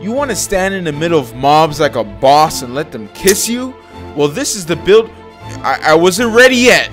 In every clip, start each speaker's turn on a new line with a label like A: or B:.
A: You want to stand in the middle of mobs like a boss and let them kiss you? Well, this is the build. I wasn't ready yet.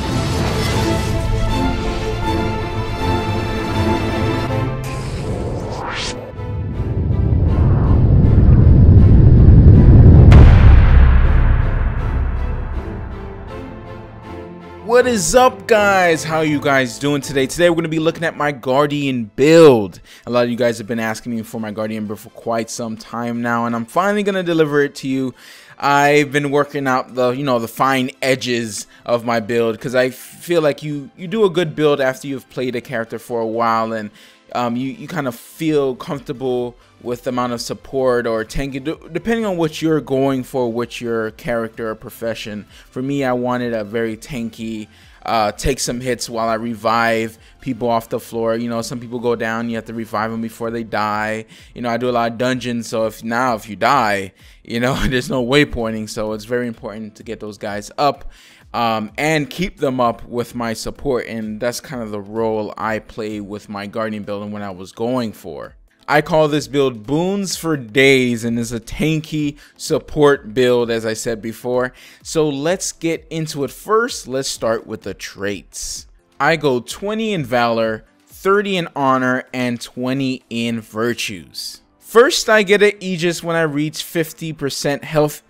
A: What is up, guys? How are you guys doing today? Today we're going to be looking at my Guardian build. A lot of you guys have been asking me for my Guardian build for quite some time now, and I'm finally going to deliver it to you. I've been working out the fine edges of my build because I feel like you do a good build after you've played a character for a while, and you kind of feel comfortable with the amount of support or tanking, depending on what you're going for, which your character or profession. For me, I wanted a very tanky, take some hits while I revive people off the floor. You know, some people go down, you have to revive them before they die. You know, I do a lot of dungeons, so if you die, you know, there's no waypointing, so it's very important to get those guys up and keep them up with my support, and that's kind of the role I play with my Guardian build and what I was going for. I call this build Boons for Days, and it's a tanky support build, as I said before. So let's get into it. First, let's start with the traits. I go 20 in Valor, 30 in Honor, and 20 in Virtues. First, I get an Aegis when I reach 50% health,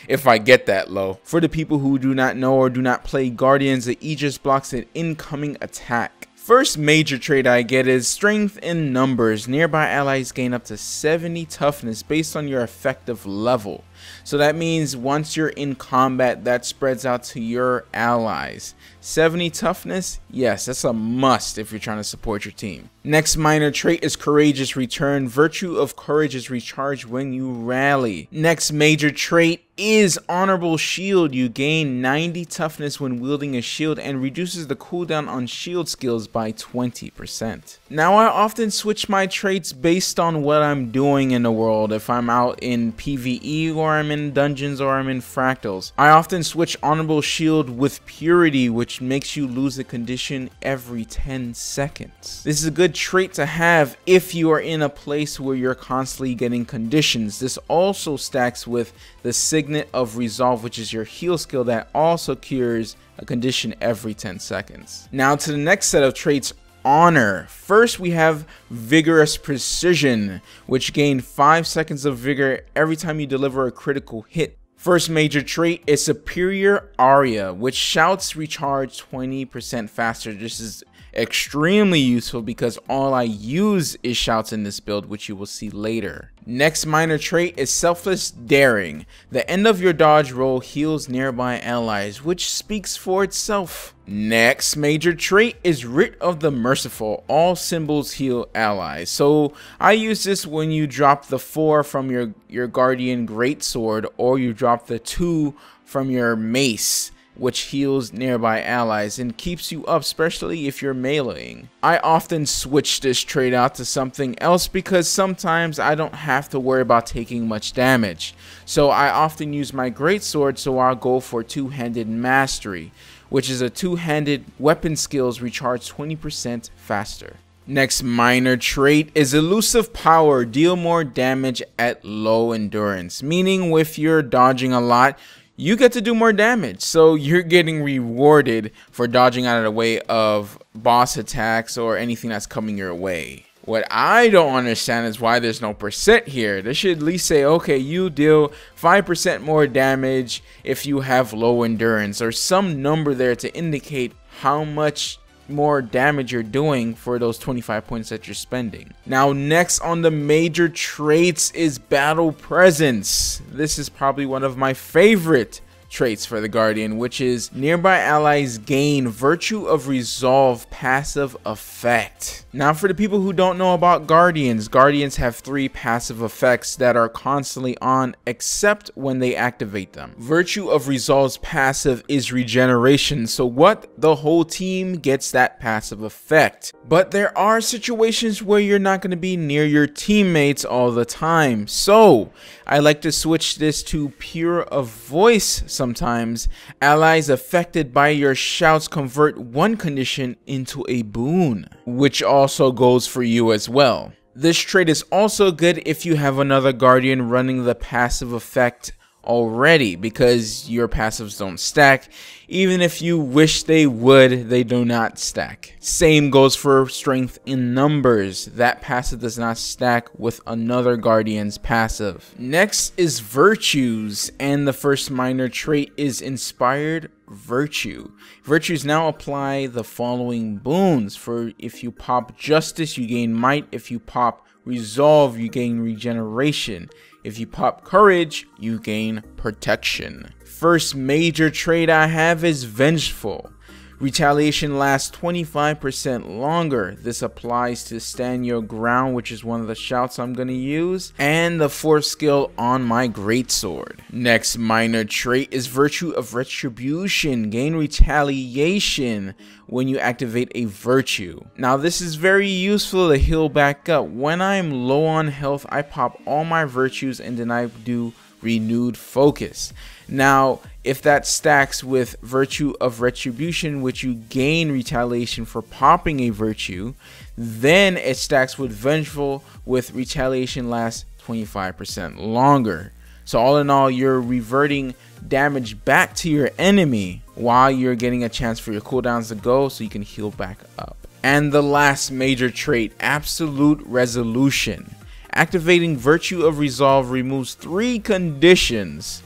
A: if I get that low. For the people who do not know or do not play Guardians, the Aegis blocks an incoming attack. First major trait I get is Strength in Numbers. Nearby allies gain up to 70 toughness based on your effective level. So that means once you're in combat, that spreads out to your allies. 70 toughness? Yes, that's a must if you're trying to support your team. Next minor trait is Courageous Return. Virtue of Courage is recharged when you rally. Next major trait is Honorable Shield. You gain 90 toughness when wielding a shield and reduces the cooldown on shield skills by 20%. Now, I often switch my traits based on what I'm doing in the world. If I'm out in PvE, or I'm in dungeons, or I'm in fractals, I often switch Honorable Shield with Purity, which makes you lose a condition every 10 seconds. This is a good trait to have if you are in a place where you're constantly getting conditions. This also stacks with the Signet of Resolve, which is your heal skill that also cures a condition every 10 seconds. Now to the next set of traits, Honor. First, we have Vigorous Precision, which gain 5 seconds of vigor every time you deliver a critical hit. First major trait is Superior Aria, which shouts recharge 20% faster. This is extremely useful because all I use is shouts in this build, which you will see later. Next minor trait is Selfless Daring. The end of your dodge roll heals nearby allies, which speaks for itself. Next major trait is Writ of the Merciful. All symbols heal allies. So I use this when you drop the 4 from your Guardian Greatsword, or you drop the 2 from your Mace, which heals nearby allies and keeps you up, especially if you're meleeing. I often switch this trait out to something else because sometimes I don't have to worry about taking much damage. So I often use my Greatsword, so I'll go for Two-Handed Mastery, which is a two-handed weapon skills recharge 20% faster. Next minor trait is Elusive Power. Deal more damage at low endurance, meaning if you're dodging a lot, you get to do more damage, so you're getting rewarded for dodging out of the way of boss attacks or anything that's coming your way. What I don't understand is why there's no percent here. They should at least say, okay, you deal 5% more damage if you have low endurance, or some number there to indicate how much more damage you're doing for those 25 points that you're spending. Now, next on the major traits is Battle Presence. This is probably one of my favorite traits for the Guardian, which is nearby allies gain Virtue of Resolve passive effect. Now, for the people who don't know about Guardians have 3 passive effects that are constantly on except when they activate them. Virtue of Resolve's passive is regeneration, so the whole team gets that passive effect. But there are situations where you're not going to be near your teammates all the time, so I like to switch this to Pure of Voice. Sometimes allies affected by your shouts convert one condition into a boon, which also goes for you as well. This trait is also good if you have another guardian running the passive effect already, because your passives don't stack. Even if you wish they would, they do not stack. Same goes for strength in numbers. That passive does not stack with another guardian's passive. Next is virtues, and the first minor trait is inspired virtue. Virtues now apply the following boons. For if you pop justice, you gain might. If you pop resolve, you gain regeneration. If you pop courage, you gain protection. First major trait I have is vengeful. Retaliation lasts 25% longer. This applies to stand your ground, which is one of the shouts I'm going to use, and the fourth skill on my greatsword. Next minor trait is virtue of retribution. Gain retaliation when you activate a virtue. Now this is very useful to heal back up. When I'm low on health, I pop all my virtues and then I do renewed focus. Now if that stacks with virtue of retribution, which you gain retaliation for popping a virtue, then it stacks with vengeful, with retaliation lasts 25% longer. So all in all, you're reverting damage back to your enemy while you're getting a chance for your cooldowns to go, so you can heal back up. And the last major trait, absolute resolution. Activating virtue of resolve removes 3 conditions.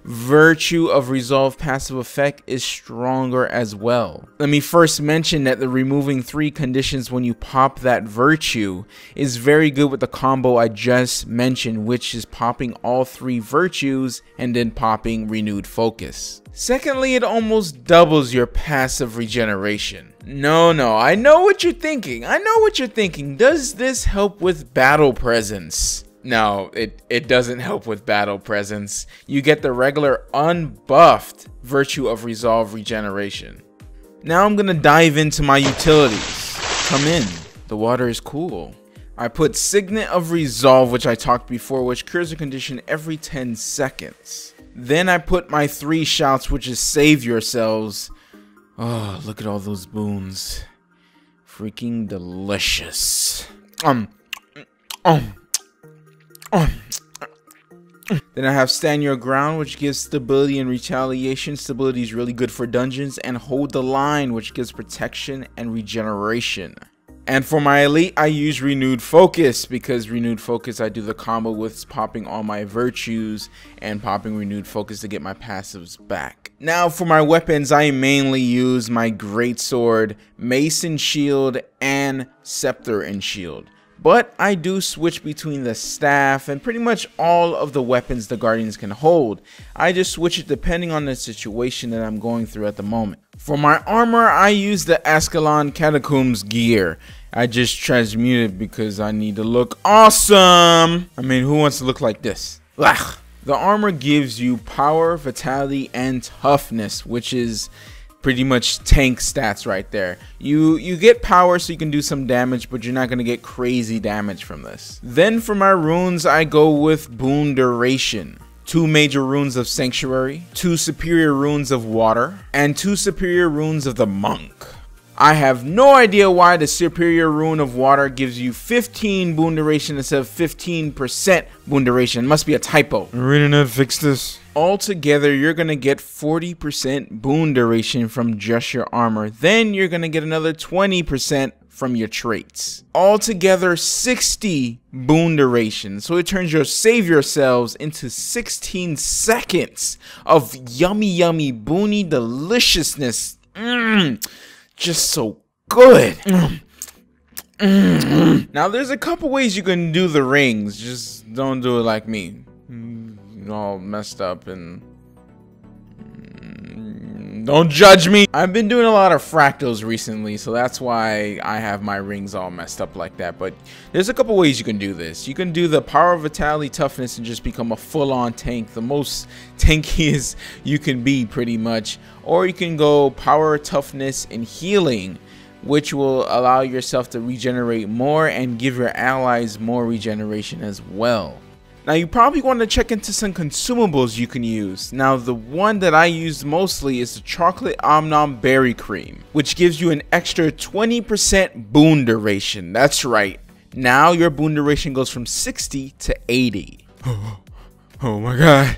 A: Virtue of resolve passive effect is stronger as well. Let me first mention that the removing 3 conditions when you pop that virtue is very good with the combo I just mentioned, which is popping all 3 virtues and then popping renewed focus. Secondly, it almost doubles your passive regeneration. No, I know what you're thinking. Does this help with battle presence? No, it doesn't help with battle presence. You get the regular unbuffed virtue of resolve regeneration. Now I'm gonna dive into my utilities. Come in, the water is cool. I put Signet of Resolve, which I talked before, which cures a condition every 10 seconds. Then I put my 3 shouts, which is save yourselves. Oh, look at all those boons. Freaking delicious. Then I have stand your ground, which gives stability and retaliation. Stability is really good for dungeons. And hold the line, which gives protection and regeneration. And for my elite, I use renewed focus, because renewed focus I do the combo with popping all my virtues and popping renewed focus to get my passives back. Now for my weapons, I mainly use my greatsword, mace and shield, and scepter and shield. But I do switch between the staff and pretty much all of the weapons the guardians can hold. I just switch it depending on the situation that I'm going through at the moment. For my armor, I use the Ascalon Catacombs gear. I just transmuted because I need to look awesome. I mean, who wants to look like this? Ugh. The armor gives you power, vitality, and toughness, which is pretty much tank stats right there. You get power so you can do some damage, but you're not going to get crazy damage from this. Then for my runes, I go with boon duration. 2 major runes of Sanctuary, 2 superior runes of Water, and 2 superior runes of the Monk. I have no idea why the superior rune of Water gives you 15 boon duration instead of 15% boon duration. It must be a typo. Internet, fix this. Altogether, you're going to get 40% boon duration from just your armor. Then you're going to get another 20% from your traits. Altogether, 60 boon duration. So it turns your save yourselves into 16 seconds of yummy boony deliciousness. Just so good. Now there's a couple ways you can do the rings. Just don't do it like me. All messed up and don't judge me. I've been doing a lot of fractals recently, so that's why I have my rings all messed up like that. But there's a couple ways you can do this. You can do the power, vitality, toughness, and just become a full-on tank, the most tankiest you can be pretty much. Or you can go power, toughness, and healing, which will allow yourself to regenerate more and give your allies more regeneration as well. Now you probably want to check into some consumables you can use. Now the one that I use mostly is the chocolate Omnom berry cream, which gives you an extra 20% boon duration. That's right, Now your boon duration goes from 60 to 80. Oh my god.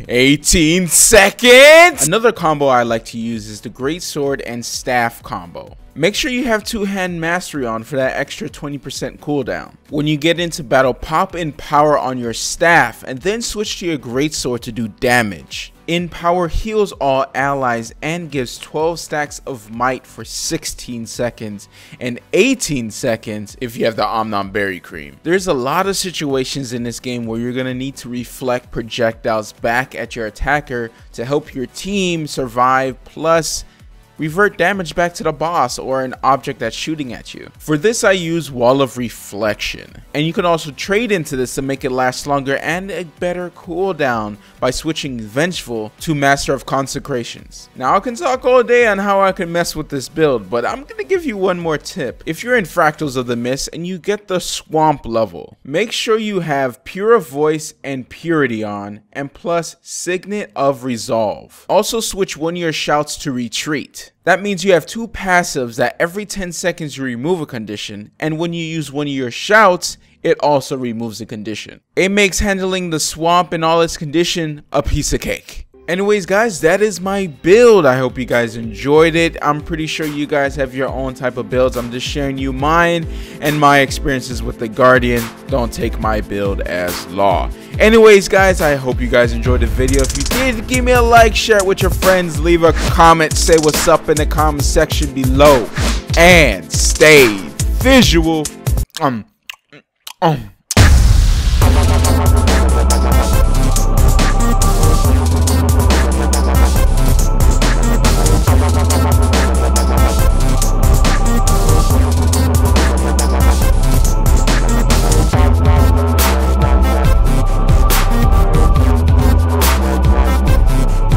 A: 18 seconds! Another combo I like to use is the Great Sword and Staff combo. Make sure you have two-hand mastery on for that extra 20% cooldown. When you get into battle, pop in power on your staff and then switch to your Great Sword to do damage. In power heals all allies and gives 12 stacks of might for 16 seconds and 18 seconds if you have the Omnom Berry Cream. There's a lot of situations in this game where you're going to need to reflect projectiles back at your attacker to help your team survive, plus revert damage back to the boss or an object that's shooting at you. For this I use Wall of Reflection, and you can also trade into this to make it last longer and a better cooldown by switching Vengeful to Master of Consecrations. Now I can talk all day on how I can mess with this build, but I'm gonna give you one more tip. If you're in Fractals of the Mist and you get the Swamp level, make sure you have Pure of Voice and Purity on, and plus Signet of Resolve. Also switch one of your shouts to Retreat. That means you have two passives that every 10 seconds you remove a condition, and when you use one of your shouts, it also removes a condition. It makes handling the swamp and all its condition a piece of cake. Anyways guys, that is my build. I hope you guys enjoyed it. I'm pretty sure you guys have your own type of builds. I'm just sharing you mine and my experiences with the Guardian. Don't take my build as law. Anyways guys, I hope you guys enjoyed the video. If you did, give me a like, share it with your friends, leave a comment, say what's up in the comment section below, and stay visual.